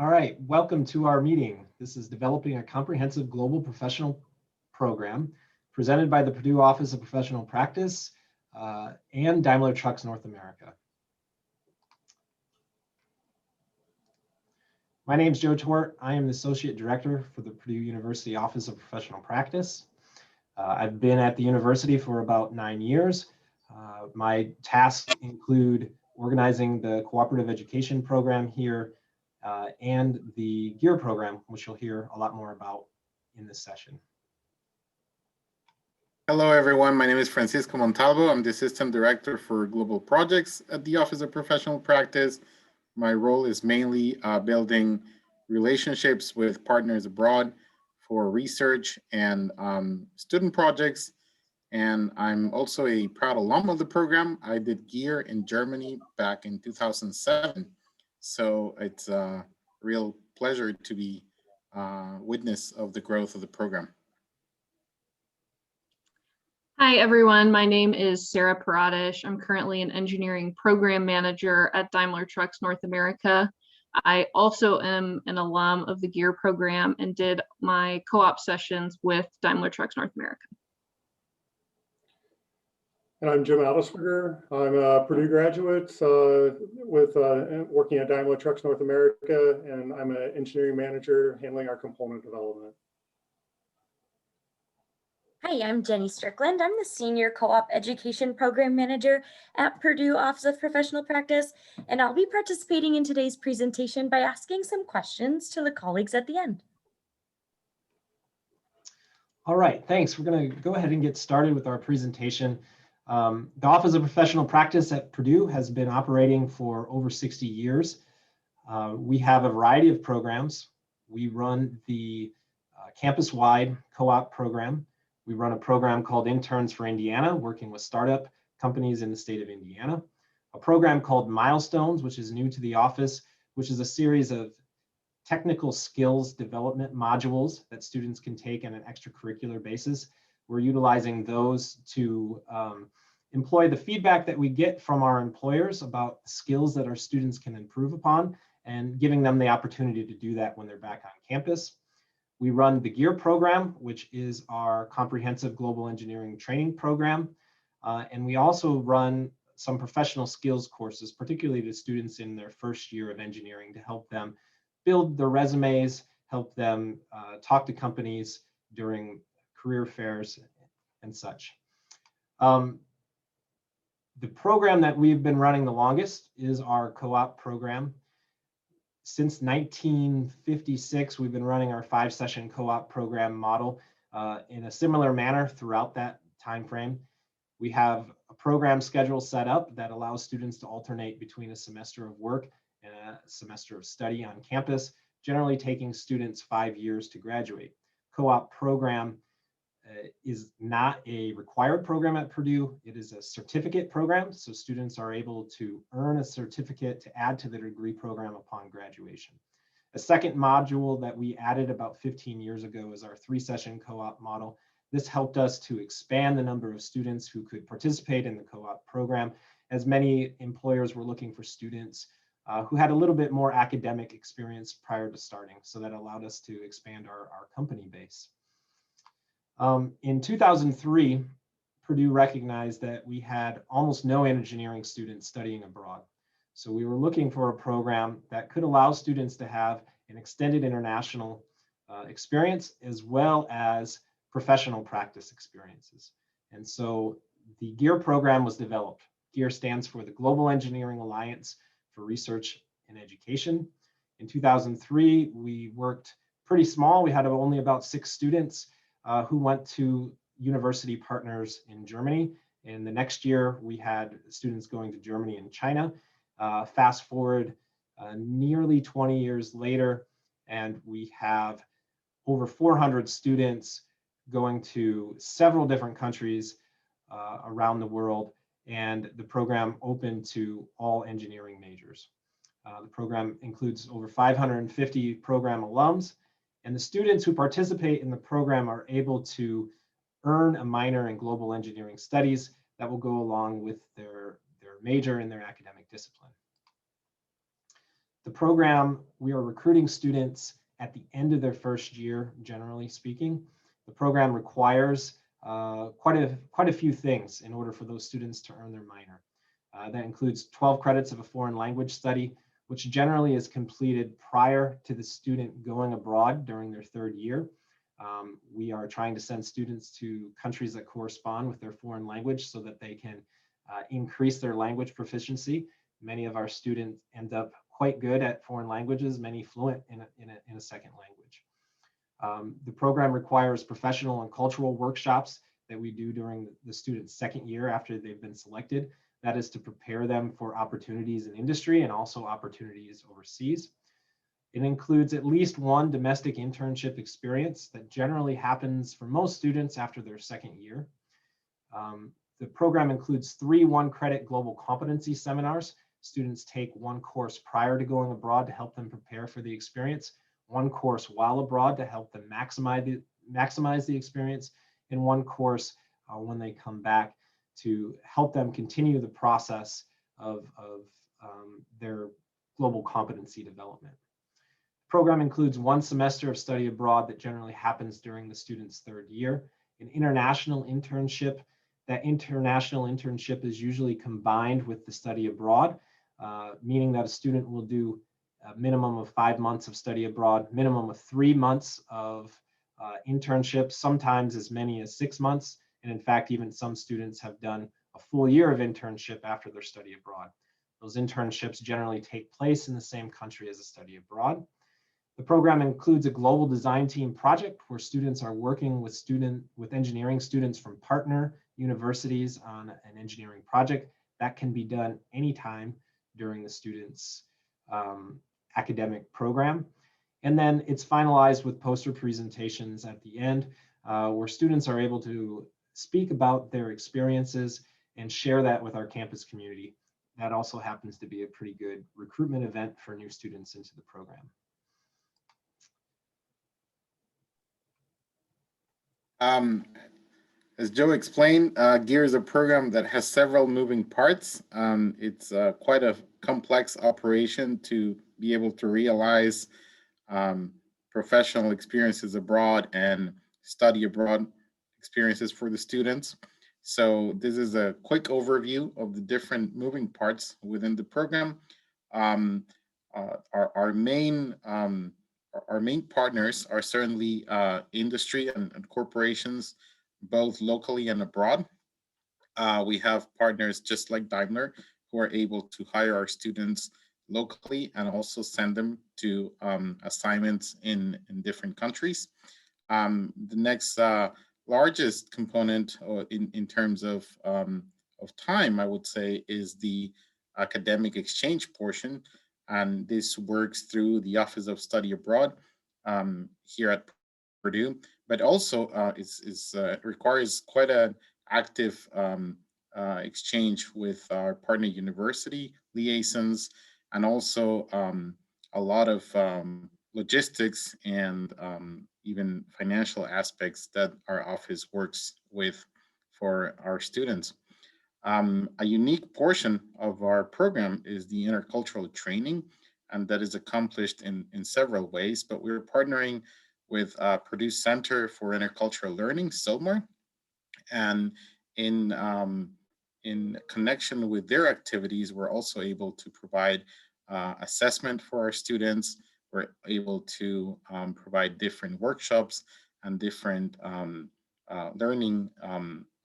All right, welcome to our meeting. This is Developing a Comprehensive Global Professional Program presented by the Purdue Office of Professional Practice and Daimler Trucks North America. My name is Joe Tort. I am the Associate Director for the Purdue University Office of Professional Practice. I've been at the university for about 9 years. My tasks include organizing the cooperative education program here and the GEAR program, which you'll hear a lot more about in this session. Hello, everyone. My name is Francisco Montalvo. I'm the Assistant Director for Global Projects at the Office of Professional Practice. My role is mainly building relationships with partners abroad for research and student projects. And I'm also a proud alum of the program. I did GEAR in Germany back in 2007. So it's a real pleasure to be witness of the growth of the program. Hi, everyone. My name is Sarah Paradish. I'm currently an engineering program manager at Daimler Trucks North America. I also am an alum of the GEAR program and did my co-op sessions with Daimler Trucks North America. And I'm Jim Adelsberger. I'm a Purdue graduate working at Daimler Trucks North America, and I'm an engineering manager handling our component development. Hi, I'm Jenny Strickland. I'm the Senior Co-op Education Program Manager at Purdue Office of Professional Practice, and I'll be participating in today's presentation by asking some questions to the colleagues at the end. All right, thanks. We're going to go ahead and get started with our presentation. The Office of Professional Practice at Purdue has been operating for over 60 years. We have a variety of programs. We run the campus-wide co-op program. We run a program called Interns for Indiana, working with startup companies in the state of Indiana. A program called Milestones, which is new to the office, which is a series of technical skills development modules that students can take on an extracurricular basis. We're utilizing those to employ the feedback that we get from our employers about skills that our students can improve upon and giving them the opportunity to do that when they're back on campus. We run the GEAR program, which is our comprehensive global engineering training program. And we also run some professional skills courses, particularly to students in their first year of engineering, to help them build their resumes, help them talk to companies during career fairs and such. The program that we've been running the longest is our co-op program. Since 1956, we've been running our 5-session co-op program model in a similar manner throughout that time frame. We have a program schedule set up that allows students to alternate between a semester of work and a semester of study on campus, generally taking students 5 years to graduate. Co-op program is not a required program at Purdue. It is a certificate program, so students are able to earn a certificate to add to their degree program upon graduation. A second module that we added about 15 years ago is our 3-session co-op model. This helped us to expand the number of students who could participate in the co-op program, as many employers were looking for students who had a little bit more academic experience prior to starting, so that allowed us to expand our company base. In 2003, Purdue recognized that we had almost no engineering students studying abroad. So we were looking for a program that could allow students to have an extended international experience as well as professional practice experiences. And so the GEAR program was developed. GEAR stands for the Global Engineering Alliance for Research and Education. In 2003, we worked pretty small. We had only about 6 students who went to university partners in Germany. And the next year, we had students going to Germany and China. Fast forward nearly 20 years later, and we have over 400 students going to several different countries around the world, and the program open to all engineering majors. The program includes over 550 program alums, and the students who participate in the program are able to earn a minor in global engineering studies that will go along with their major in their academic discipline. The program, we are recruiting students at the end of their first year, generally speaking. The program requires quite a few things in order for those students to earn their minor. That includes 12 credits of a foreign language study, which generally is completed prior to the student going abroad during their third year. We are trying to send students to countries that correspond with their foreign language so that they can increase their language proficiency. Many of our students end up quite good at foreign languages, many fluent in a second language. The program requires professional and cultural workshops that we do during the student's second year after they've been selected. That is to prepare them for opportunities in industry and also opportunities overseas. It includes at least one domestic internship experience that generally happens for most students after their second year. The program includes 3 one-credit global competency seminars. Students take one course prior to going abroad to help them prepare for the experience, one course while abroad to help them maximize the experience, and one course when they come back to help them continue the process of their global competency development. The program includes 1 semester of study abroad that generally happens during the student's third year, an international internship. That international internship is usually combined with the study abroad, meaning that a student will do a minimum of 5 months of study abroad, minimum of 3 months of internship, sometimes as many as 6 months. And in fact, even some students have done a full year of internship after their study abroad. Those internships generally take place in the same country as a study abroad. The program includes a global design team project where students are working with engineering students from partner universities on an engineering project. That can be done anytime during the student's academic program. And then it's finalized with poster presentations at the end where students are able to speak about their experiences and share that with our campus community. That also happens to be a pretty good recruitment event for new students into the program. As Joe explained, GEAR is a program that has several moving parts. It's quite a complex operation to be able to realize professional experiences abroad and study abroad experiences for the students. So this is a quick overview of the different moving parts within the program. Our main partners are certainly industry and corporations, both locally and abroad. We have partners just like Daimler who are able to hire our students locally and also send them to assignments in different countries. The next largest component in terms of time, I would say, is the academic exchange portion. And this works through the Office of Study Abroad here at Purdue, but also requires quite an active exchange with our partner university liaisons, and also a lot of logistics and even financial aspects that our office works with for our students. A unique portion of our program is the intercultural training, and that is accomplished in several ways, but we're partnering with Purdue Center for Intercultural Learning, SILMAR, and in connection with their activities, we're also able to provide assessment for our students. We're able to provide different workshops and different learning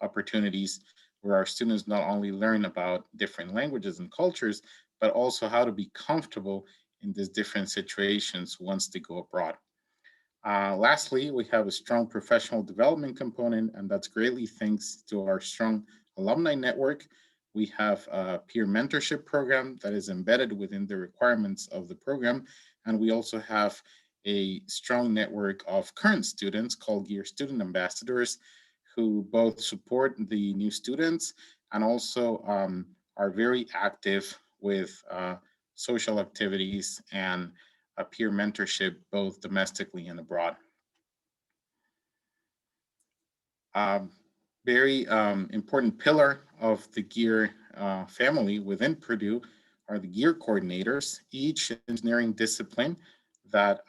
opportunities where our students not only learn about different languages and cultures, but also how to be comfortable in these different situations once they go abroad. Lastly, we have a strong professional development component, and that's greatly thanks to our strong alumni network. We have a peer mentorship program that is embedded within the requirements of the program. And we also have a strong network of current students called GEAR Student Ambassadors, who both support the new students and also are very active with social activities and peer mentorship, both domestically and abroad. Very important pillar of the GEAR family within Purdue are the gear coordinators. Each engineering discipline that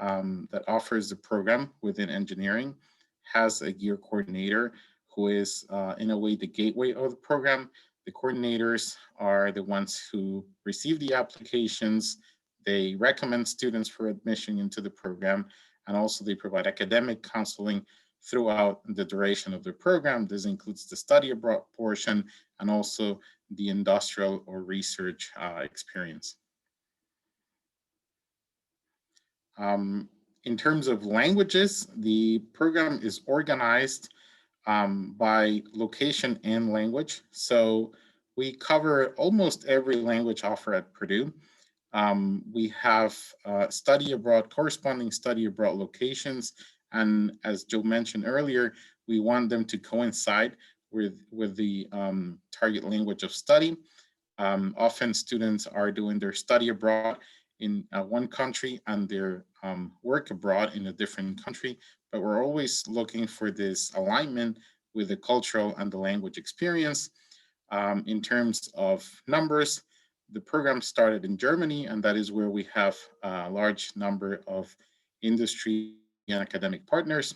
offers the program within engineering has a gear coordinator who is in a way the gateway of the program. The coordinators are the ones who receive the applications. They recommend students for admission into the program, and also they provide academic counseling throughout the duration of the program. This includes the study abroad portion and also the industrial or research experience. In terms of languages, the program is organized by location and language. So we cover almost every language offered at Purdue. We have corresponding study abroad locations. And as Joe mentioned earlier, we want them to coincide with the target language of study. Often students are doing their study abroad in one country and their work abroad in a different country, but we're always looking for this alignment with the cultural and the language experience. In terms of numbers, the program started in Germany, and that is where we have a large number of industry and academic partners.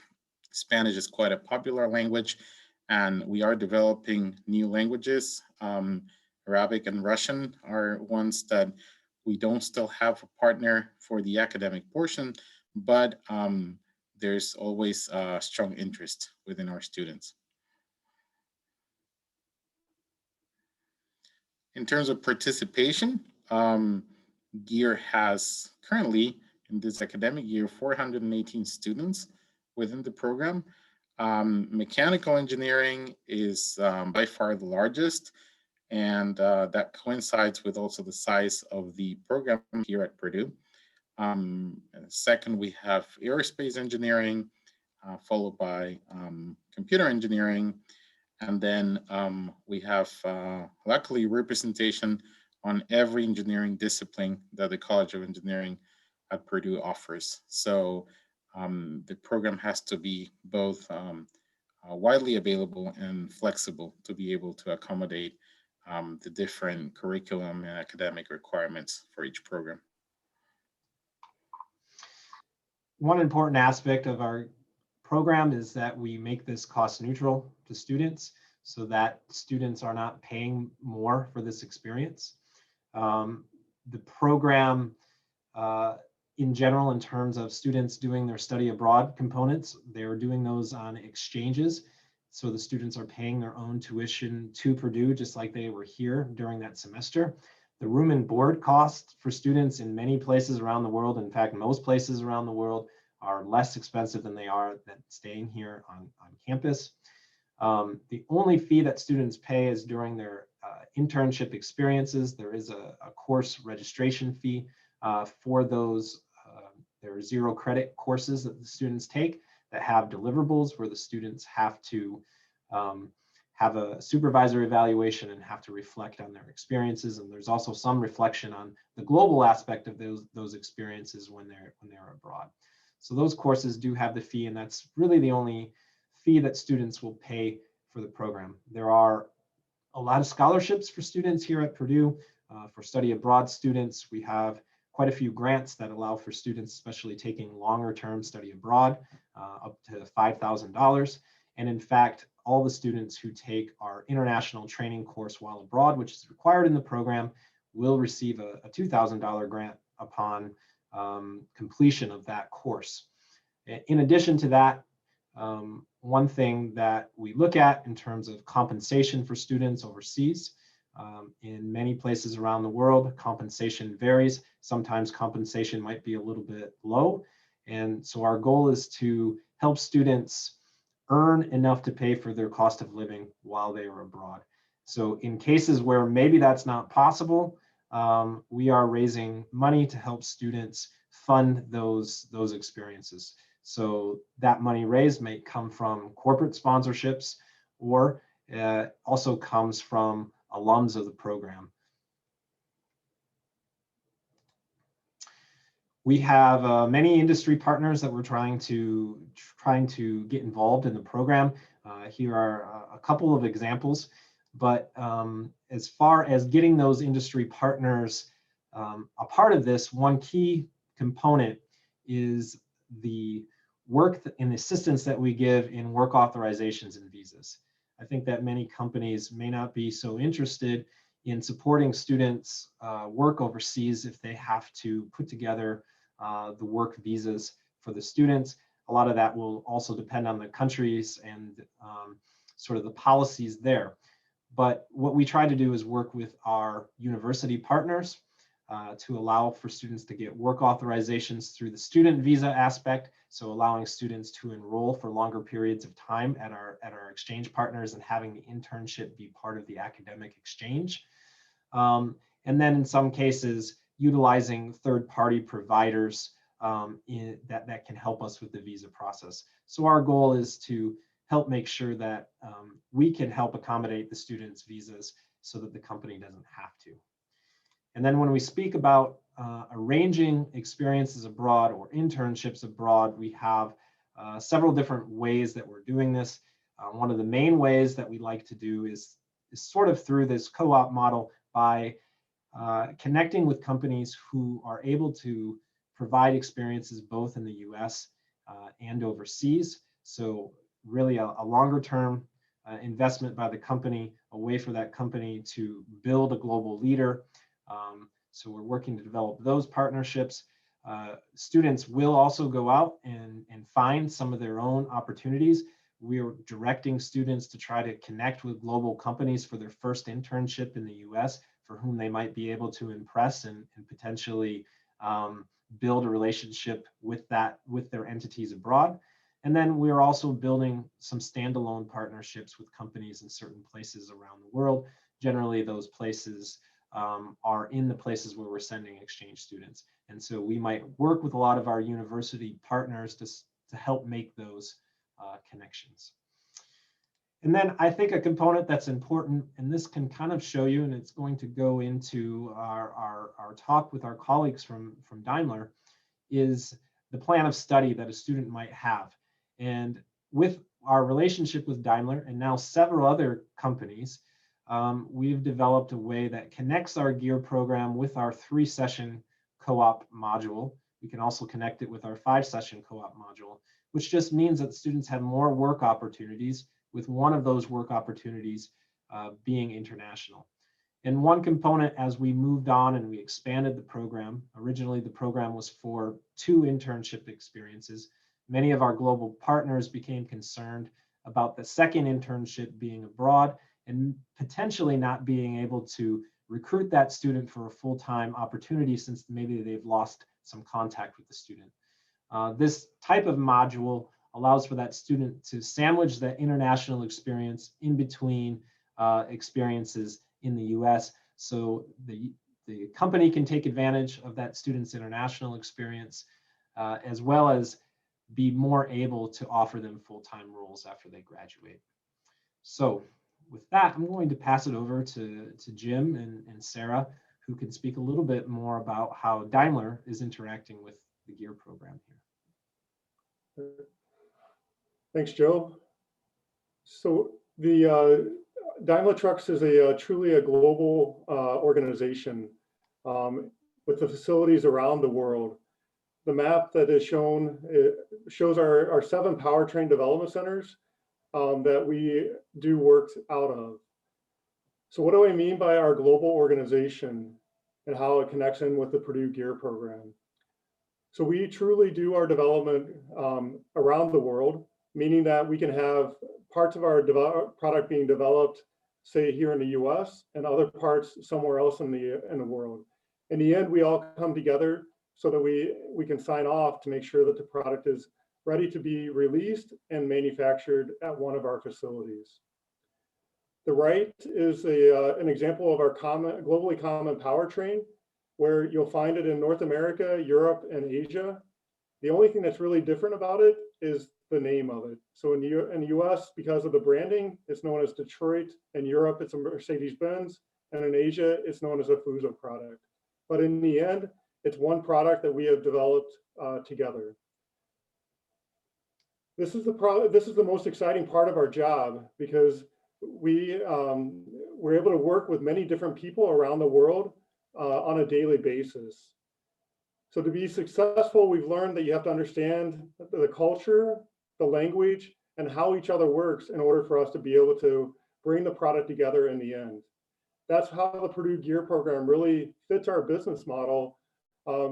Spanish is quite a popular language, and we are developing new languages. Arabic and Russian are ones that we don't still have a partner for the academic portion, but there's always a strong interest within our students. In terms of participation, GEAR has currently, in this academic year, 418 students within the program. Mechanical engineering is by far the largest, and that coincides with also the size of the program here at Purdue. Second, we have aerospace engineering, followed by computer engineering. And then we have, luckily, representation on every engineering discipline that the College of Engineering at Purdue offers. So the program has to be both widely available and flexible to be able to accommodate the different curriculum and academic requirements for each program. One important aspect of our program is that we make this cost neutral to students so that students are not paying more for this experience. The program in general, in terms of students doing their study abroad components, they're doing those on exchanges. So the students are paying their own tuition to Purdue, just like they were here during that semester. The room and board costs for students in many places around the world, in fact, most places around the world, are less expensive than they are staying here on campus. The only fee that students pay is during their internship experiences. There is a course registration fee for those. There are 0 credit courses that the students take that have deliverables where the students have to have a supervisor evaluation and have to reflect on their experiences. And there's also some reflection on the global aspect of those experiences when they're abroad. So those courses do have the fee, and that's really the only fee that students will pay for the program. There are a lot of scholarships for students here at Purdue. For study abroad students, we have quite a few grants that allow for students, especially taking longer term study abroad, up to $5,000. And in fact, all the students who take our international training course while abroad, which is required in the program, will receive a $2,000 grant upon completion of that course. In addition to that, one thing that we look at in terms of compensation for students overseas, in many places around the world, compensation varies. Sometimes compensation might be a little bit low. And so our goal is to help students earn enough to pay for their cost of living while they are abroad. So in cases where maybe that's not possible, we are raising money to help students fund those experiences. So that money raised may come from corporate sponsorships, or also comes from alums of the program. We have many industry partners that we're trying to get involved in the program. Here are a couple of examples, but as far as getting those industry partners A part of this, one key component is the work and assistance that we give in work authorizations and visas. I think that many companies may not be so interested in supporting students' work overseas if they have to put together the work visas for the students. A lot of that will also depend on the countries and sort of the policies there. But what we try to do is work with our university partners to allow for students to get work authorizations through the student visa aspect, so allowing students to enroll for longer periods of time at our exchange partners and having the internship be part of the academic exchange. And then in some cases, utilizing third-party providers that can help us with the visa process. So our goal is to help make sure that we can help accommodate the students' visas so that the company doesn't have to. And then when we speak about arranging experiences abroad or internships abroad, we have several different ways that we're doing this. One of the main ways that we like to do is sort of through this co-op model by connecting with companies who are able to provide experiences both in the US and overseas. So really a longer term investment by the company, a way for that company to build a global leader. So we're working to develop those partnerships. Students will also go out and find some of their own opportunities. We're directing students to try to connect with global companies for their first internship in the US, for whom they might be able to impress and potentially build a relationship with their entities abroad. And then we're also building some standalone partnerships with companies in certain places around the world. Generally, those places are in the places where we're sending exchange students. And so we might work with a lot of our university partners to help make those connections. And then I think a component that's important, and this can kind of show you, and it's going to go into our talk with our colleagues from Daimler, is the plan of study that a student might have. And with our relationship with Daimler and now several other companies, we've developed a way that connects our GEAR program with our 3-session co-op module. We can also connect it with our 5-session co-op module, which just means that students have more work opportunities, with one of those work opportunities being international. And one component, as we moved on and we expanded the program, originally the program was for 2 internship experiences. Many of our global partners became concerned about the second internship being abroad and potentially not being able to recruit that student for a full-time opportunity since maybe they've lost some contact with the student. This type of module allows for that student to sandwich that international experience in between experiences in the US. So the company can take advantage of that student's international experience, as well as be more able to offer them full-time roles after they graduate. So with that, I'm going to pass it over to Jim and Sarah, who can speak a little bit more about how Daimler is interacting with the GEAR program here. Thanks, Joe. So the Daimler Trucks is truly a global organization with the facilities around the world. The map that is shown shows our 7 powertrain development centers that we do work out of. So what do I mean by our global organization and how it connects in with the Purdue GEAR program? So we truly do our development around the world, meaning that we can have parts of our product being developed, say here in the US, and other parts somewhere else in the world. In the end, we all come together so that we can sign off to make sure that the product is ready to be released and manufactured at one of our facilities. The right is an example of our globally common powertrain, where you'll find it in North America, Europe, and Asia. The only thing that's really different about it is the name of it. So in the US, because of the branding, it's known as Detroit. In Europe, it's a Mercedes-Benz. And in Asia, it's known as a Fuso product. But in the end, it's one product that we have developed together. This is the most exciting part of our job, because we're able to work with many different people around the world on a daily basis. So to be successful, we've learned that you have to understand the culture, the language, and how each other works in order for us to be able to bring the product together in the end. That's how the Purdue Gear program really fits our business model,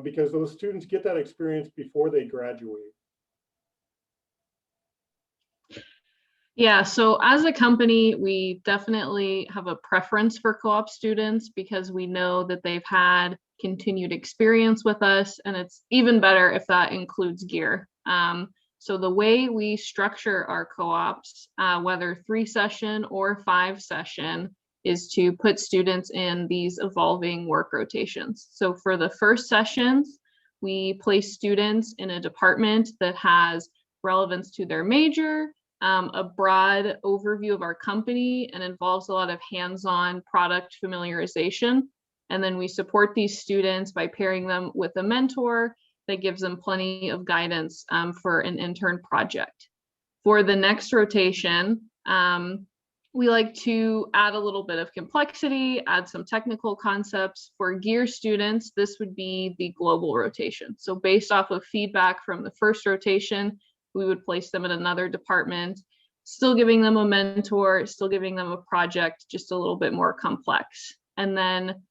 because those students get that experience before they graduate. Yeah, so as a company, we definitely have a preference for co-op students because we know that they've had continued experience with us, and it's even better if that includes gear. So the way we structure our co-ops, whether 3-session or 5-session, is to put students in these evolving work rotations. So for the first sessions, we place students in a department that has relevance to their major, a broad overview of our company, and involves a lot of hands-on product familiarization. And then we support these students by pairing them with a mentor that gives them plenty of guidance for an intern project. For the next rotation, we like to add a little bit of complexity, add some technical concepts. For gear students, this would be the global rotation. So based off of feedback from the first rotation, we would place them in another department, still giving them a mentor, still giving them a project, just a little bit more complex. And then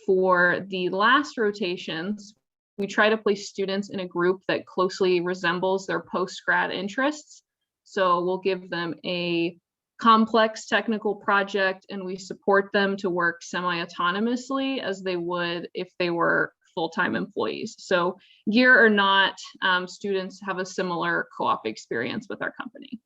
for the last rotations, we try to place students in a group that closely resembles their post-grad interests. So we'll give them a complex technical project, and we support them to work semi-autonomously as they would if they were full-time employees. So gear or not, students have a similar co-op experience with our company.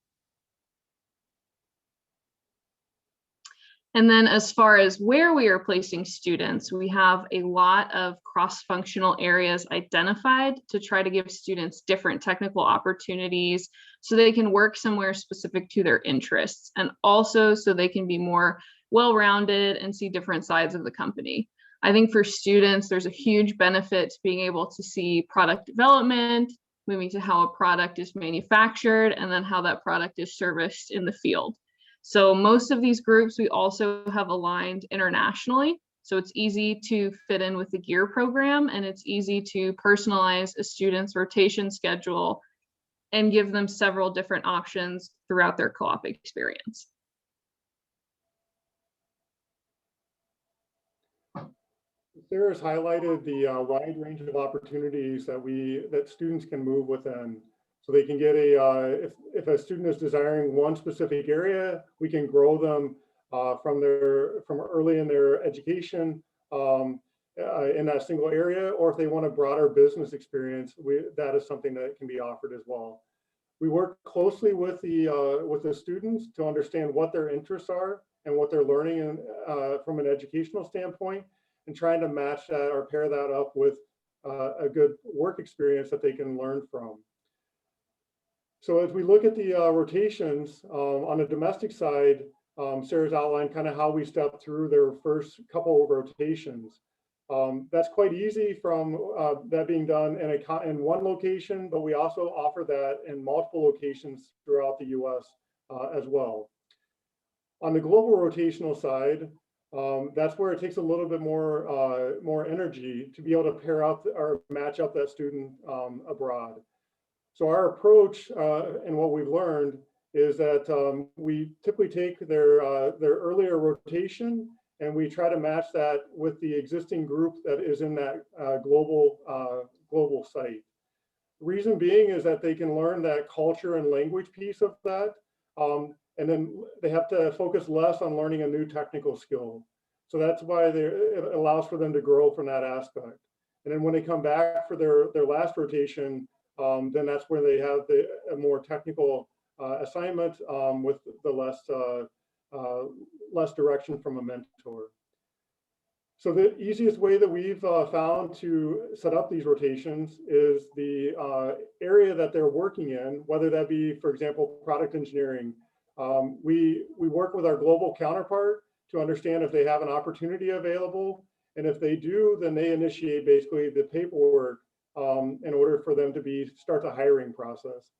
And then as far as where we are placing students, we have a lot of cross-functional areas identified to try to give students different technical opportunities so they can work somewhere specific to their interests, and also so they can be more well-rounded and see different sides of the company. I think for students, there's a huge benefit to being able to see product development, moving to how a product is manufactured, and then how that product is serviced in the field. So most of these groups we also have aligned internationally. So it's easy to fit in with the gear program, and it's easy to personalize a student's rotation schedule and give them several different options throughout their co-op experience. Sarah's highlighted the wide range of opportunities that students can move within. So they can get if a student is desiring one specific area, we can grow them from early in their education in that single area, or if they want a broader business experience, that is something that can be offered as well. We work closely with the students to understand what their interests are and what they're learning from an educational standpoint, and trying to match that or pair that up with a good work experience that they can learn from. So as we look at the rotations on the domestic side, Sarah's outlined kind of how we step through their first couple of rotations. That's quite easy from that being done in one location, but we also offer that in multiple locations throughout the US as well. On the global rotational side, that's where it takes a little bit more energy to be able to pair up or match up that student abroad. So our approach and what we've learned is that we typically take their earlier rotation, and we try to match that with the existing group that is in that global site. Reason being is that they can learn that culture and language piece of that, and then they have to focus less on learning a new technical skill. So that's why it allows for them to grow from that aspect. And then when they come back for their last rotation, then that's where they have a more technical assignment with the less direction from a mentor. So the easiest way that we've found to set up these rotations is the area that they're working in, whether that be, for example, product engineering. We work with our global counterpart to understand if they have an opportunity available. And if they do, then they initiate basically the paperwork in order for them to start the hiring process.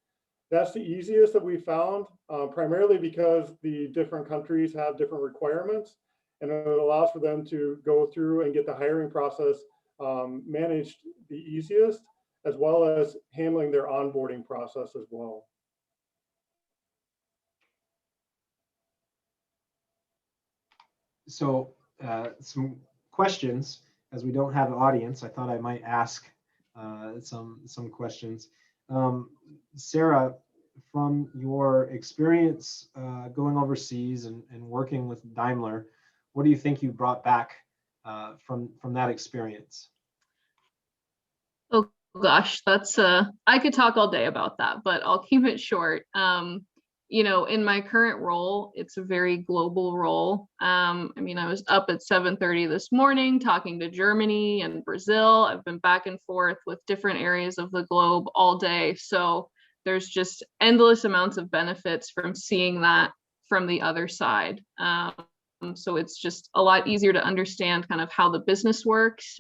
That's the easiest that we found, primarily because the different countries have different requirements. and it allows for them to go through and get the hiring process managed the easiest, as well as handling their onboarding process as well. So some questions, as we don't have an audience, I thought I might ask some questions. Sarah, from your experience going overseas and working with Daimler, what do you think you brought back from that experience? Oh gosh, that's I could talk all day about that, but I'll keep it short. You know, in my current role, it's a very global role. I mean, I was up at 7:30 this morning talking to Germany and Brazil. I've been back and forth with different areas of the globe all day. So there's just endless amounts of benefits from seeing that from the other side. So it's just a lot easier to understand kind of how the business works.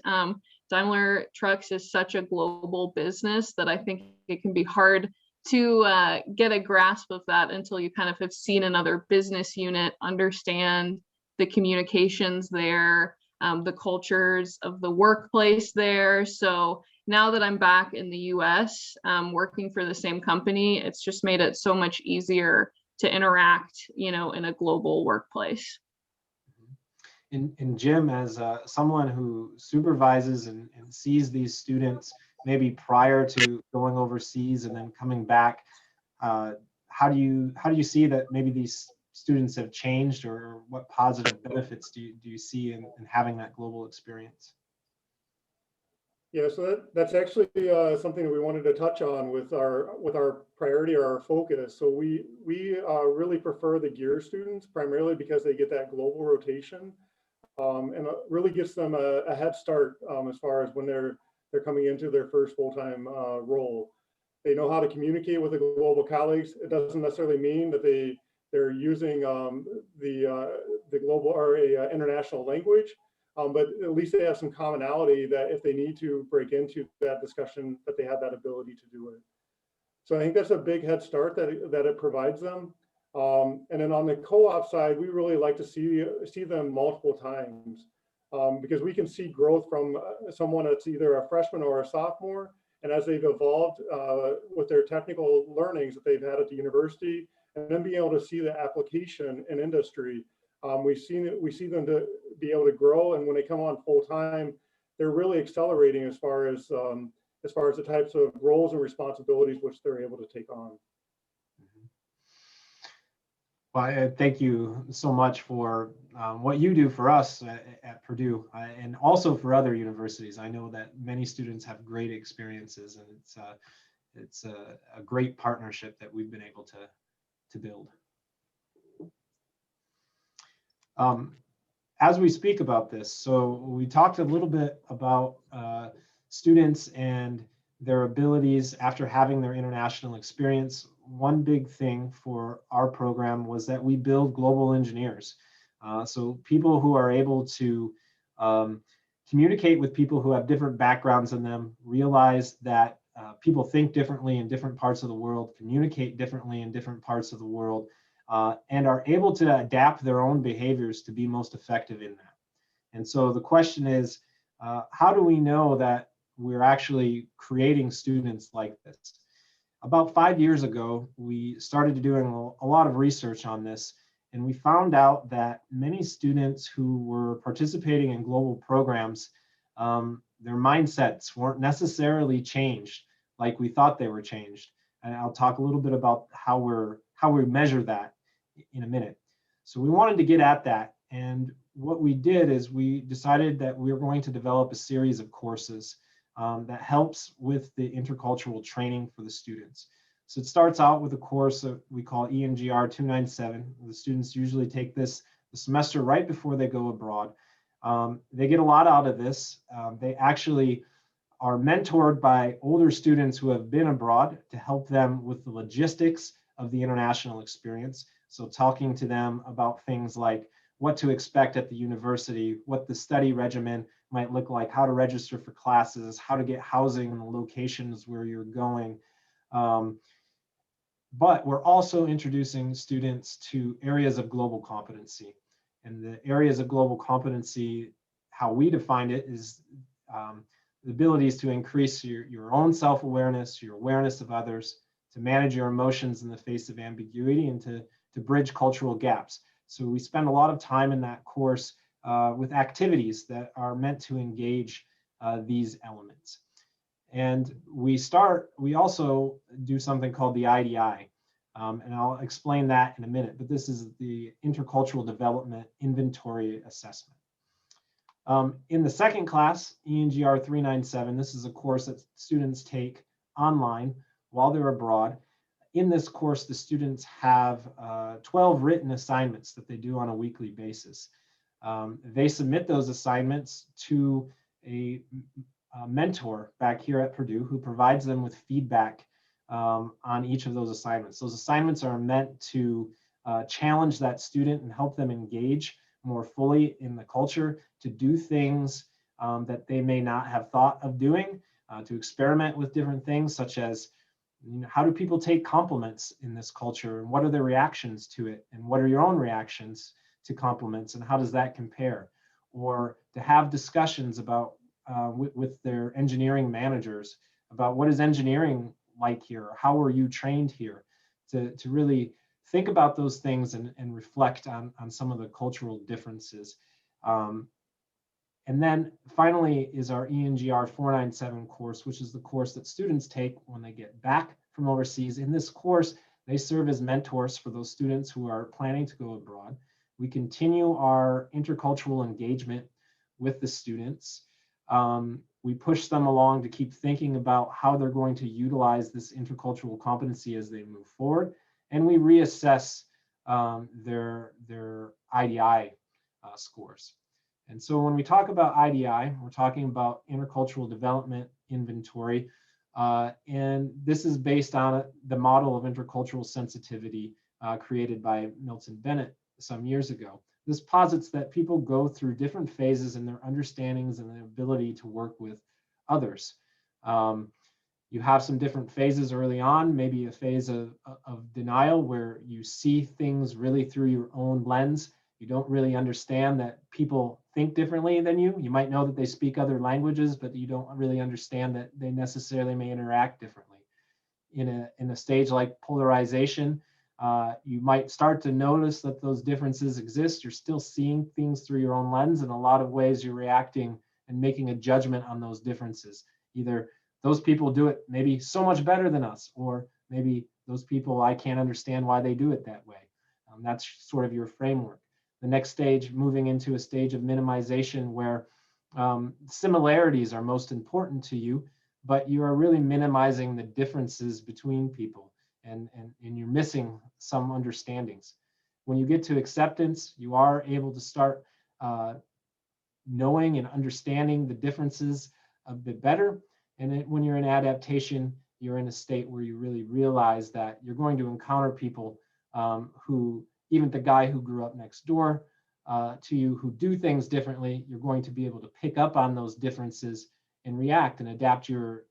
Daimler Trucks is such a global business that I think it can be hard to get a grasp of that until you kind of have seen another business unit, understand the communications there, the cultures of the workplace there. So now that I'm back in the US working for the same company, it's just made it so much easier to interact, you know, in a global workplace. And Jim, as someone who supervises and sees these students maybe prior to going overseas and then coming back, how do you see that maybe these students have changed, or what positive benefits do you see in having that global experience? Yeah, so that's actually something that we wanted to touch on with our priority or our focus. So we really prefer the gear students primarily because they get that global rotation, and it really gives them a head start as far as when they're coming into their first full-time role. They know how to communicate with the global colleagues. It doesn't necessarily mean that they're using the global or a international language. But at least they have some commonality that if they need to break into that discussion, that they have that ability to do it. So I think that's a big head start that it provides them. And then on the co-op side, we really like to see them multiple times because we can see growth from someone that's either a freshman or a sophomore. And as they've evolved with their technical learnings that they've had at the university, and then being able to see the application in industry, we see them to be able to grow, and when they come on full time, they're really accelerating as far as the types of roles and responsibilities which they're able to take on. Well, thank you so much for what you do for us at Purdue and also for other universities. I know that many students have great experiences, and it's a great partnership that we've been able to build. As we speak about this, so we talked a little bit about students and their abilities after having their international experience. One big thing for our program was that we build global engineers. So people who are able to communicate with people who have different backgrounds than them, realize that people think differently in different parts of the world, communicate differently in different parts of the world, and are able to adapt their own behaviors to be most effective in that. And so the question is, how do we know that we're actually creating students like this? About 5 years ago, we started doing a lot of research on this, and we found out that many students who were participating in global programs, their mindsets weren't necessarily changed like we thought they were changed. And I'll talk a little bit about how we measure that in a minute. So we wanted to get at that, and what we did is we decided that we were going to develop a series of courses that helps with the intercultural training for the students. So it starts out with a course that we call ENGR 297. The students usually take this the semester right before they go abroad. They get a lot out of this. They actually are mentored by older students who have been abroad to help them with the logistics of the international experience. So talking to them about things like what to expect at the university, what the study regimen might look like, how to register for classes, how to get housing in the locations where you're going. But we're also introducing students to areas of global competency. And the areas of global competency, how we define it, is the abilities to increase your own self-awareness, your awareness of others, to manage your emotions in the face of ambiguity, and to bridge cultural gaps. So we spend a lot of time in that course with activities that are meant to engage these elements. And we also do something called the IDI, and I'll explain that in a minute, but this is the Intercultural Development Inventory Assessment. In the second class, ENGR 397, this is a course that students take online while they're abroad. In this course, the students have 12 written assignments that they do on a weekly basis. They submit those assignments to a mentor back here at Purdue who provides them with feedback on each of those assignments. Those assignments are meant to challenge that student and help them engage more fully in the culture, to do things that they may not have thought of doing, to experiment with different things, such as, how do people take compliments in this culture, and what are their reactions to it, and what are your own reactions to compliments, and how does that compare? Or to have discussions about with their engineering managers about what is engineering like here, or how were you trained here, to really think about those things and reflect on some of the cultural differences. And then finally is our ENGR 497 course, which is the course that students take when they get back from overseas. In this course, they serve as mentors for those students who are planning to go abroad. We continue our intercultural engagement with the students. We push them along to keep thinking about how they're going to utilize this intercultural competency as they move forward. And we reassess their IDI scores. And so when we talk about IDI, we're talking about Intercultural Development Inventory. And this is based on the model of intercultural sensitivity created by Milton Bennett some years ago. This posits that people go through different phases in their understandings and their ability to work with others. You have some different phases early on, maybe a phase of denial where you see things really through your own lens. You don't really understand that people think differently than you. You might know that they speak other languages, but you don't really understand that they necessarily may interact differently. In a stage like polarization, you might start to notice that those differences exist. You're still seeing things through your own lens. In a lot of ways, you're reacting and making a judgment on those differences. Either those people do it maybe so much better than us, or maybe those people, I can't understand why they do it that way. That's sort of your framework. The next stage, moving into a stage of minimization where similarities are most important to you, but you are really minimizing the differences between people, and you're missing some understandings. When you get to acceptance, you are able to start knowing and understanding the differences a bit better. And when you're in adaptation, you're in a state where you really realize that you're going to encounter people who, even the guy who grew up next door to you, who do things differently, you're going to be able to pick up on those differences and react and adapt your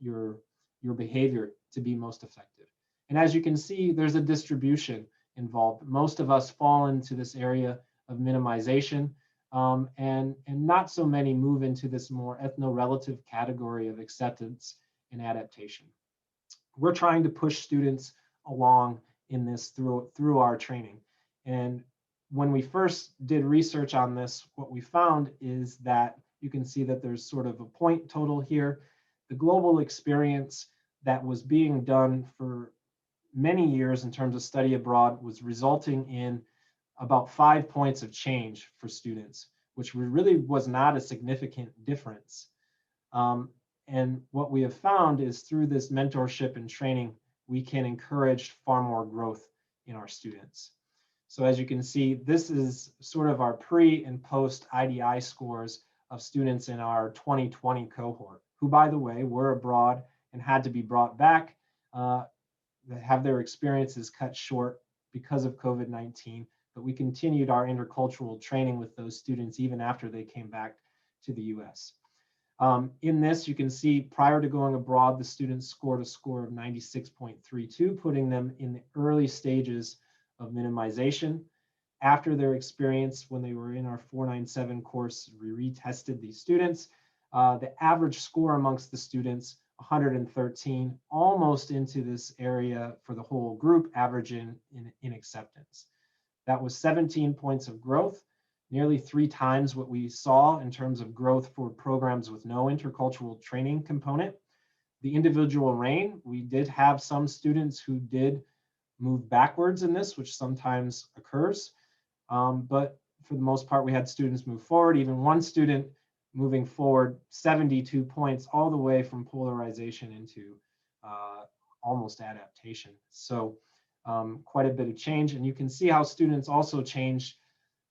behavior to be most effective. And as you can see, there's a distribution involved. Most of us fall into this area of minimization, and not so many move into this more ethno-relative category of acceptance and adaptation. We're trying to push students along in this through our training. And when we first did research on this, what we found is that you can see that there's sort of a point total here. The global experience that was being done for many years in terms of study abroad was resulting in about 5 points of change for students, which really was not a significant difference. And what we have found is through this mentorship and training, we can encourage far more growth in our students. So as you can see, this is sort of our pre and post IDI scores of students in our 2020 cohort, who, by the way, were abroad and had to be brought back, have their experiences cut short because of COVID-19. But we continued our intercultural training with those students even after they came back to the US. In this, you can see prior to going abroad, the students scored a score of 96.32, putting them in the early stages of minimization. after their experience when they were in our 497 course, we retested these students. The average score amongst the students, 113, almost into this area for the whole group, average in acceptance. That was 17 points of growth, nearly 3 times what we saw in terms of growth for programs with no intercultural training component. The individual reign, we did have some students who did move backwards in this, which sometimes occurs. But for the most part, we had students move forward. Even one student moving forward 72 points all the way from polarization into almost adaptation. So quite a bit of change. And you can see how students also change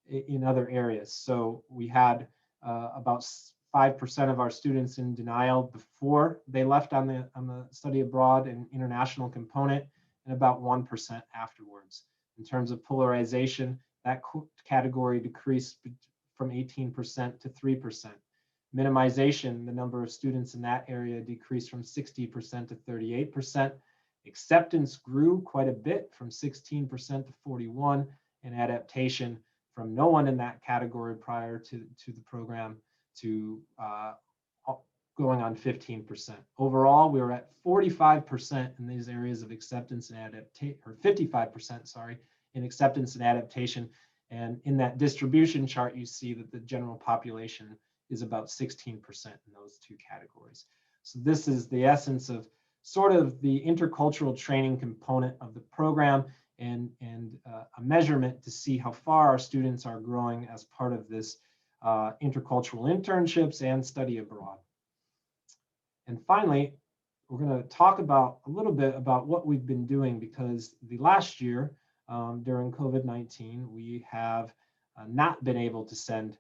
in other areas. So we had about 5% of our students in denial before they left on the study abroad and international component, and about 1% afterwards. In terms of polarization, that category decreased from 18% to 3%. Minimization, the number of students in that area decreased from 60% to 38%. Acceptance grew quite a bit from 16% to 41%, and adaptation from no one in that category prior to the program to going on 15%. Overall, we were at 45% in these areas of acceptance and adaptation, or 55%, sorry, in acceptance and adaptation. And in that distribution chart, you see that the general population is about 16% in those two categories. So this is the essence of sort of the intercultural training component of the program, and a measurement to see how far our students are growing as part of this intercultural internships and study abroad. And finally, we're going to talk about a little bit about what we've been doing, because the last year during COVID-19, we have not been able to send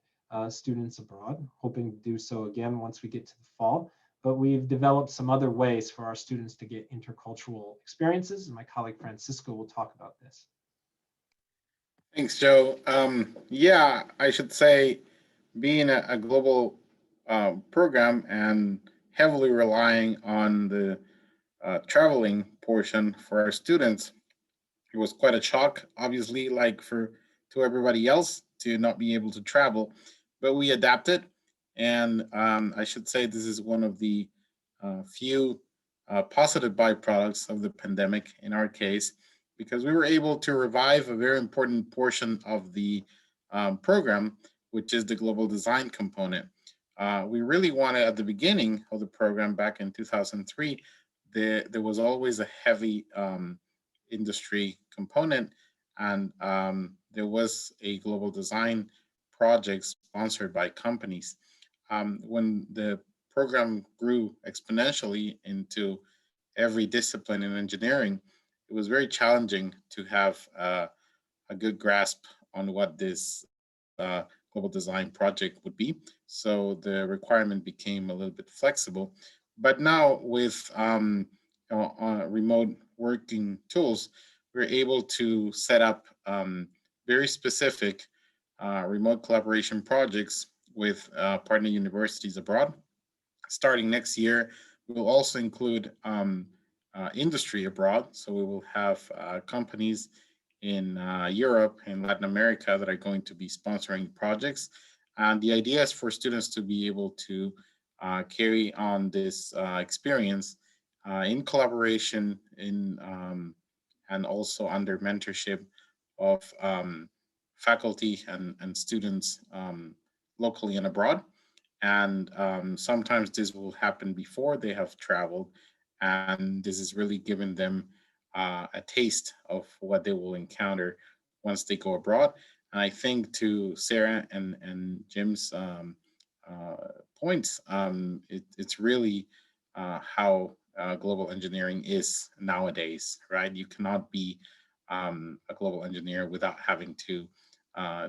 students abroad, hoping to do so again once we get to the fall. But we've developed some other ways for our students to get intercultural experiences, and my colleague Francisco will talk about this. Thanks, Joe. Yeah, I should say, being a global program and heavily relying on the traveling portion for our students, it was quite a shock, obviously, like to everybody else, to not be able to travel, but we adapted. And I should say this is one of the few positive byproducts of the pandemic in our case, because we were able to revive a very important portion of the program, which is the global design component. We really wanted, at the beginning of the program back in 2003, there was always a heavy industry component, and there was a global design project sponsored by companies. When the program grew exponentially into every discipline in engineering, it was very challenging to have a good grasp on what this global design project would be. So the requirement became a little bit flexible. But now with remote working tools, we're able to set up very specific remote collaboration projects with partner universities abroad. Starting next year, we'll also include industry abroad. So we will have companies in Europe and Latin America that are going to be sponsoring projects. And the idea is for students to be able to carry on this experience in collaboration and also under mentorship of faculty and students locally and abroad. And sometimes this will happen before they have traveled, and this is really giving them a taste of what they will encounter once they go abroad. And I think, to Sarah and Jim's points, it's really how global engineering is nowadays, right? You cannot be a global engineer without having to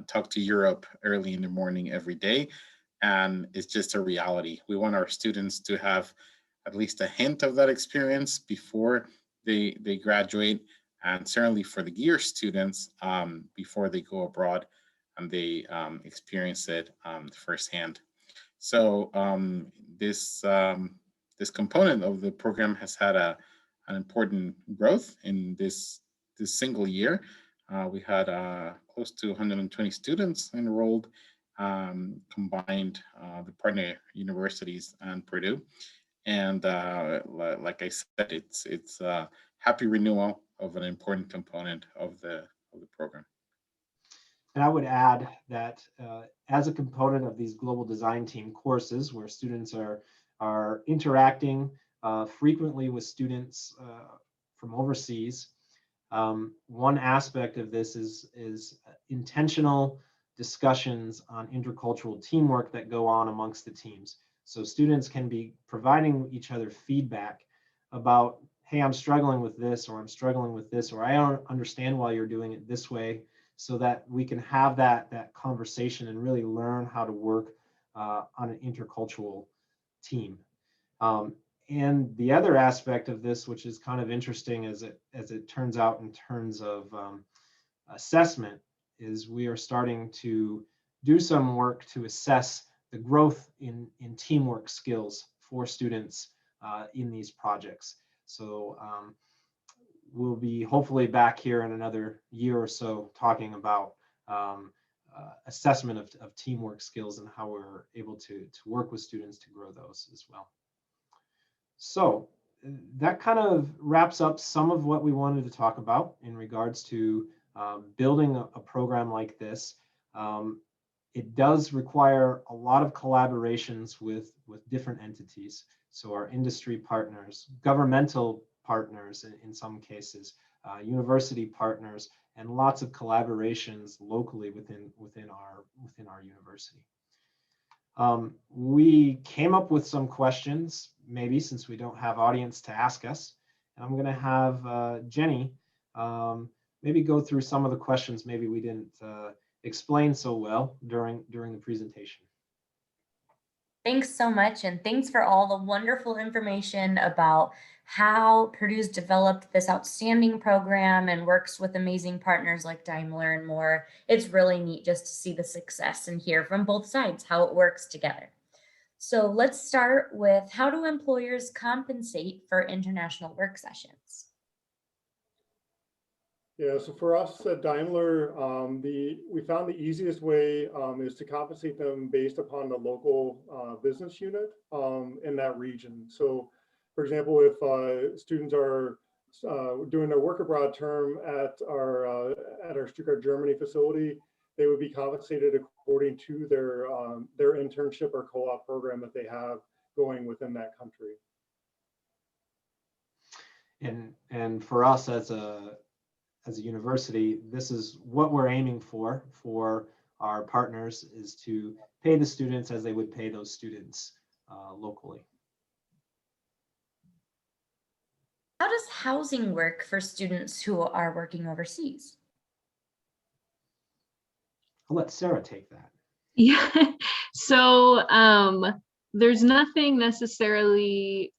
talk to Europe early in the morning every day. And it's just a reality. We want our students to have at least a hint of that experience before they graduate, and certainly for the gear students before they go abroad and they experience it firsthand. So this component of the program has had an important growth in this single year. We had close to 120 students enrolled, combined the partner universities and Purdue. And like I said, it's a happy renewal of an important component of the program. And I would add that as a component of these global design team courses, where students are interacting frequently with students from overseas, one aspect of this is intentional discussions on intercultural teamwork that go on amongst the teams. So students can be providing each other feedback about, hey, I'm struggling with this, or I'm struggling with this, or I don't understand why you're doing it this way, so that we can have that conversation and really learn how to work on an intercultural team. And the other aspect of this, which is kind of interesting as it turns out in terms of assessment, is we are starting to do some work to assess the growth in teamwork skills for students in these projects. So we'll be hopefully back here in another year or so talking about assessment of teamwork skills and how we're able to work with students to grow those as well. So that kind of wraps up some of what we wanted to talk about in regards to building a program like this. It does require a lot of collaborations with different entities. So our industry partners, governmental partners in some cases, university partners, and lots of collaborations locally within our university. We came up with some questions, maybe since we don't have audience to ask us. And I'm going to have Jenny maybe go through some of the questions maybe we didn't explain so well during the presentation. Thanks so much, and thanks for all the wonderful information about how Purdue's developed this outstanding program and works with amazing partners like Daimler and more. It's really neat just to see the success and hear from both sides how it works together. So let's start with, how do employers compensate for international work sessions? Yeah, so for us at Daimler, we found the easiest way is to compensate them based upon the local business unit in that region. So, for example, if students are doing their work abroad term at our Stuttgart, Germany facility, they would be compensated according to their internship or co-op program that they have going within that country. And for us as a university, this is what we're aiming for our partners, is to pay the students as they would pay those students locally. How does housing work for students who are working overseas? I'll let Sarah take that. Yeah. So there's nothing necessarily,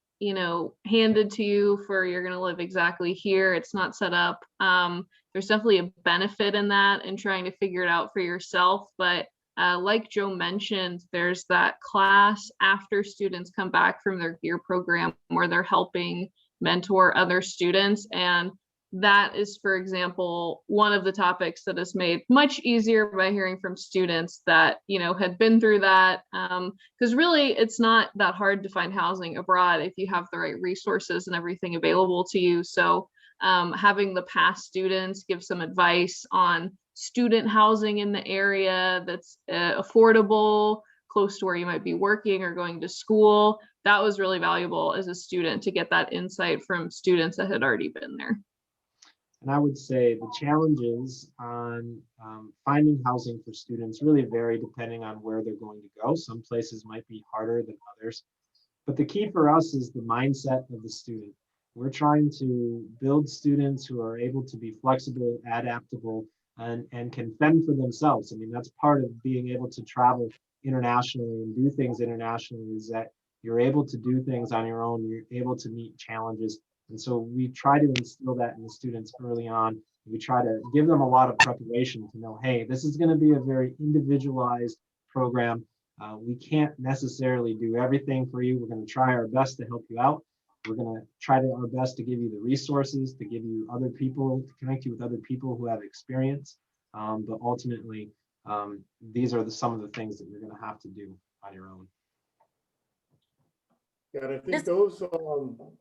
handed to you for you're going to live exactly here. It's not set up. There's definitely a benefit in that and trying to figure it out for yourself. But like Joe mentioned, there's that class after students come back from their gear program where they're helping mentor other students. And that is, for example, one of the topics that is made much easier by hearing from students that, had been through that. Because really, it's not that hard to find housing abroad if you have the right resources and everything available to you. So having the past students give some advice on student housing in the area that's affordable, close to where you might be working or going to school, that was really valuable as a student to get that insight from students that had already been there. And I would say the challenges on finding housing for students really vary depending on where they're going to go. Some places might be harder than others. But the key for us is the mindset of the student. We're trying to build students who are able to be flexible, adaptable, and can fend for themselves. I mean, that's part of being able to travel internationally and do things internationally, is that you're able to do things on your own. You're able to meet challenges. And so we try to instill that in the students early on. We try to give them a lot of preparation to know, hey, this is going to be a very individualized program. We can't necessarily do everything for you. We're going to try our best to help you out. We're going to try our best to give you the resources, to give you other people, to connect you with other people who have experience. But ultimately, these are some of the things that you're going to have to do on your own. Yeah, and I think those,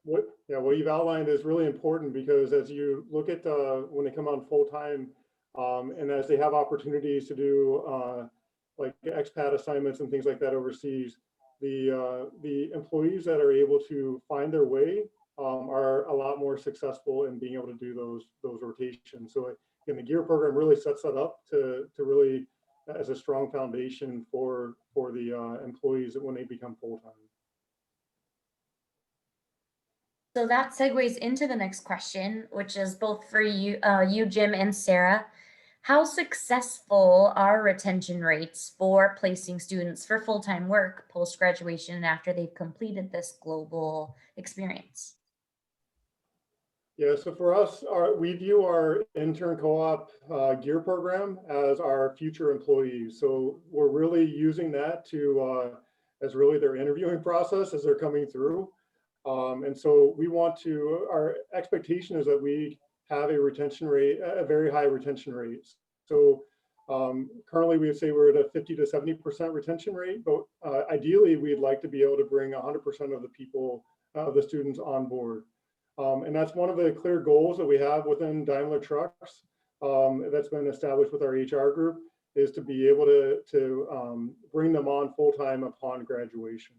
what you've outlined is really important, because as you look at when they come on full time, and as they have opportunities to do like expat assignments and things like that overseas, the employees that are able to find their way are a lot more successful in being able to do those rotations. So again, the GEAR program really sets that up to really as a strong foundation for the employees when they become full time. So that segues into the next question, which is both for you, Jim and Sarah. How successful are retention rates for placing students for full-time work post-graduation and after they've completed this global experience? Yeah, so for us, we view our intern co-op GEAR program as our future employees. So we're really using that to as really their interviewing process as they're coming through. And so we want to, our expectation is that we have a retention rate, a very high retention rate. So currently we would say we're at a 50 to 70% retention rate, but ideally we'd like to be able to bring 100% of the people, the students on board. And that's one of the clear goals that we have within Daimler Trucks that's been established with our HR group, is to be able to bring them on full-time upon graduation.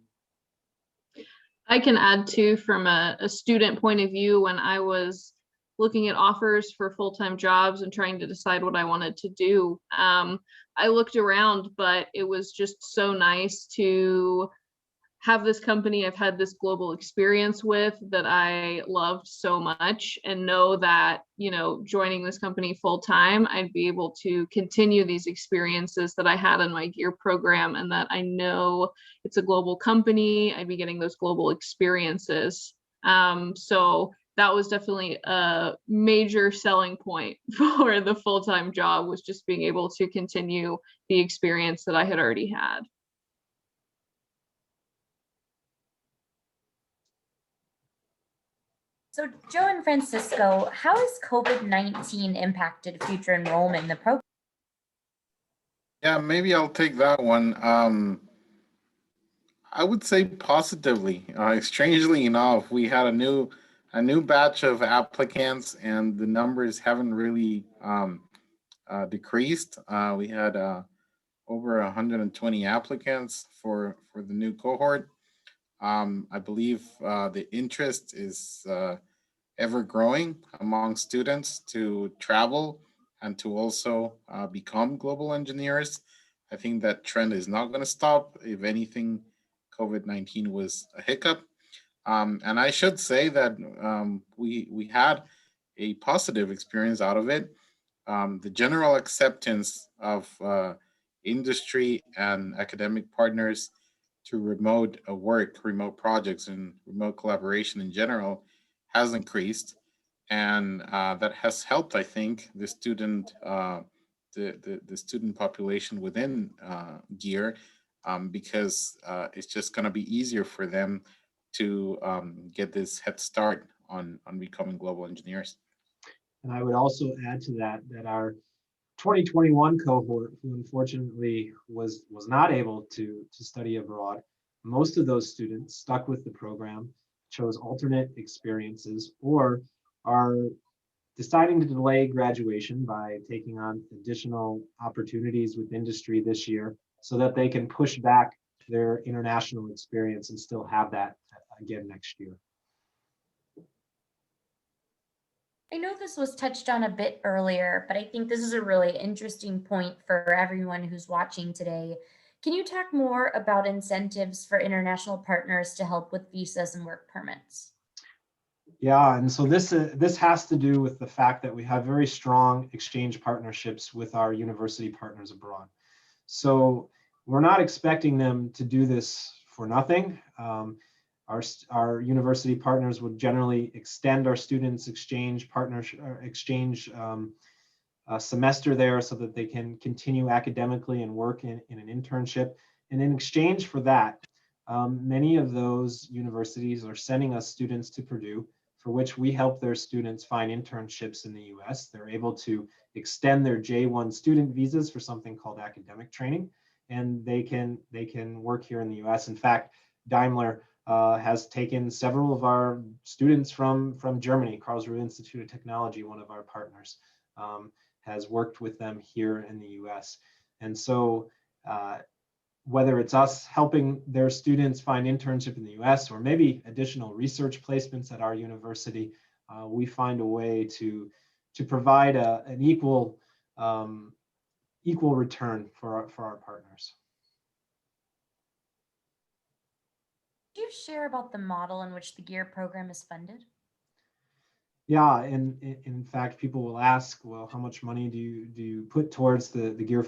I can add too, from a student point of view, when I was looking at offers for full-time jobs and trying to decide what I wanted to do, I looked around, but it was just so nice to have this company I've had this global experience with that I loved so much, and know that, you know, joining this company full time, I'd be able to continue these experiences that I had in my GEAR program, and that I know it's a global company, I'd be getting those global experiences. So that was definitely a major selling point for the full-time job, was just being able to continue the experience that I had already had. So Joe and Francisco, how has COVID-19 impacted future enrollment in the program? Yeah, maybe I'll take that one. I would say positively. Strangely enough, we had a new batch of applicants, and the numbers haven't really decreased. We had over 120 applicants for the new cohort. I believe the interest is ever growing among students to travel and to also become global engineers. I think that trend is not going to stop. If anything, COVID-19 was a hiccup. And I should say that we had a positive experience out of it. The general acceptance of industry and academic partners to remote work, remote projects, and remote collaboration in general has increased, and that has helped, I think, the student population within GEAR, because it's just going to be easier for them to get this head start on becoming global engineers. And I would also add to that our 2021 cohort, who unfortunately was not able to study abroad, most of those students stuck with the program, chose alternate experiences, or are deciding to delay graduation by taking on additional opportunities with industry this year, so that they can push back their international experience and still have that again next year. I know this was touched on a bit earlier, but I think this is a really interesting point for everyone who's watching today. Can you talk more about incentives for international partners to help with visas and work permits? Yeah, and so this has to do with the fact that we have very strong exchange partnerships with our university partners abroad. So we're not expecting them to do this for nothing. Our university partners would generally extend our students' exchange partnership, semester there, so that they can continue academically and work in an internship. And in exchange for that, many of those universities are sending us students to Purdue, for which we help their students find internships in the US. They're able to extend their J1 student visas for something called academic training, and they can work here in the US. In fact, Daimler has taken several of our students from Germany. Karlsruhe Institute of Technology, one of our partners, has worked with them here in the US. And so whether it's us helping their students find internship in the US or maybe additional research placements at our university, we find a way to provide an equal return for our partners. Could you share about the model in which the GEAR program is funded? Yeah, and in fact, people will ask, well, how much money do you put towards the GEAR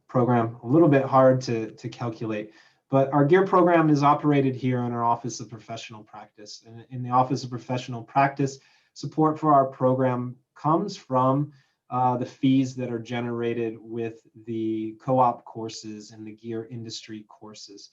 program? A little bit hard to calculate, but our GEAR program is operated here in our Office of Professional Practice. And in the Office of Professional Practice, support for our program comes from the fees that are generated with the co-op courses and the GEAR industry courses.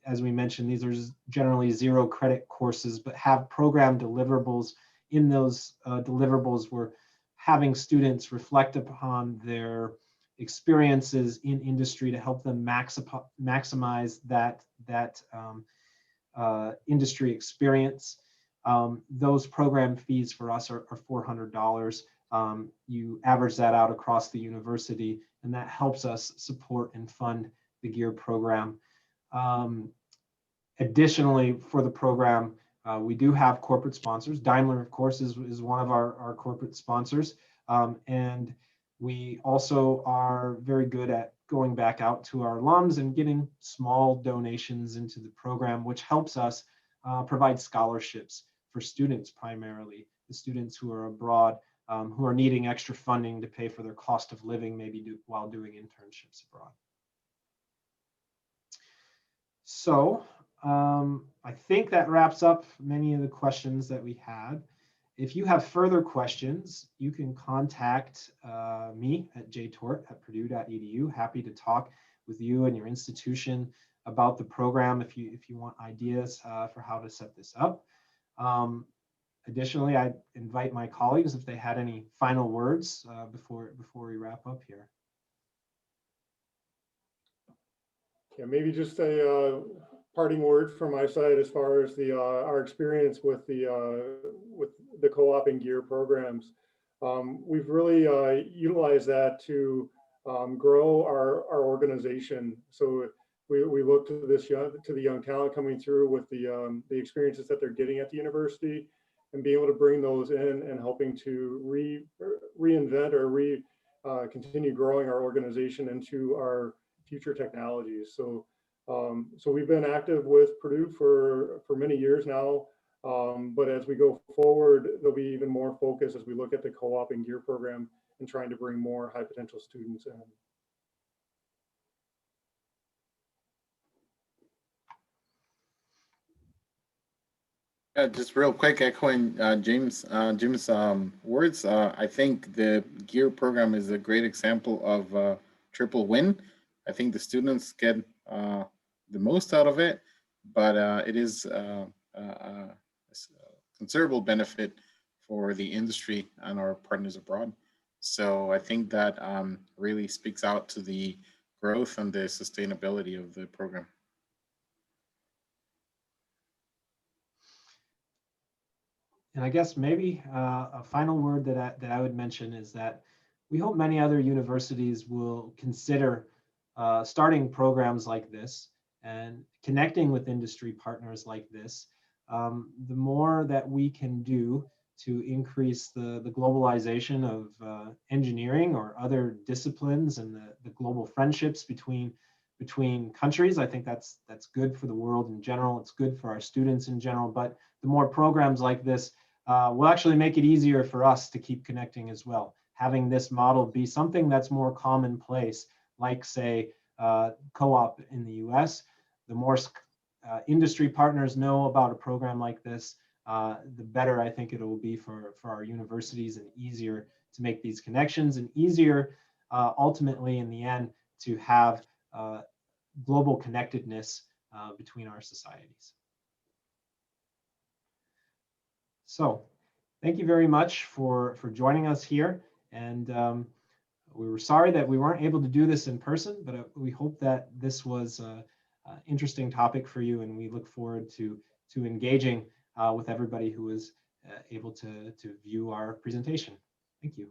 As we mentioned, these are generally 0 credit courses, but have program deliverables. In those deliverables, we're having students reflect upon their experiences in industry to help them maximize that industry experience. Those program fees for us are $400. You average that out across the university, and that helps us support and fund the GEAR program. Additionally, for the program, we do have corporate sponsors. Daimler, of course, is one of our corporate sponsors. And we also are very good at going back out to our alums and getting small donations into the program, which helps us provide scholarships for students, primarily the students who are abroad, who are needing extra funding to pay for their cost of living, maybe while doing internships abroad. So I think that wraps up many of the questions that we had. If you have further questions, you can contact me at jtort@purdue.edu. Happy to talk with you and your institution about the program if you want ideas for how to set this up. Additionally, I invite my colleagues if they had any final words before we wrap up here. Yeah, maybe just a parting word from my side as far as our experience with the co-op and GEAR programs. We've really utilized that to grow our organization. So we look to the young talent coming through with the experiences that they're getting at the university, and being able to bring those in and helping to reinvent or continue growing our organization into our future technologies. So we've been active with Purdue for many years now, but as we go forward, there'll be even more focus as we look at the co-op and GEAR program and trying to bring more high potential students in. Just real quick, echoing James' words, I think the GEAR program is a great example of triple win. I think the students get the most out of it, but it is a considerable benefit for the industry and our partners abroad. So I think that really speaks out to the growth and the sustainability of the program. And I guess maybe a final word that I would mention is that we hope many other universities will consider starting programs like this and connecting with industry partners like this. The more that we can do to increase the globalization of engineering or other disciplines and the global friendships between countries, I think that's good for the world in general. It's good for our students in general, but the more programs like this will actually make it easier for us to keep connecting as well. Having this model be something that's more commonplace, like say co-op in the US, the more industry partners know about a program like this, the better I think it will be for our universities, and easier to make these connections, and easier ultimately in the end to have global connectedness between our societies. So thank you very much for joining us here. And we were sorry that we weren't able to do this in person, but we hope that this was an interesting topic for you, and we look forward to engaging with everybody who was able to view our presentation. Thank you.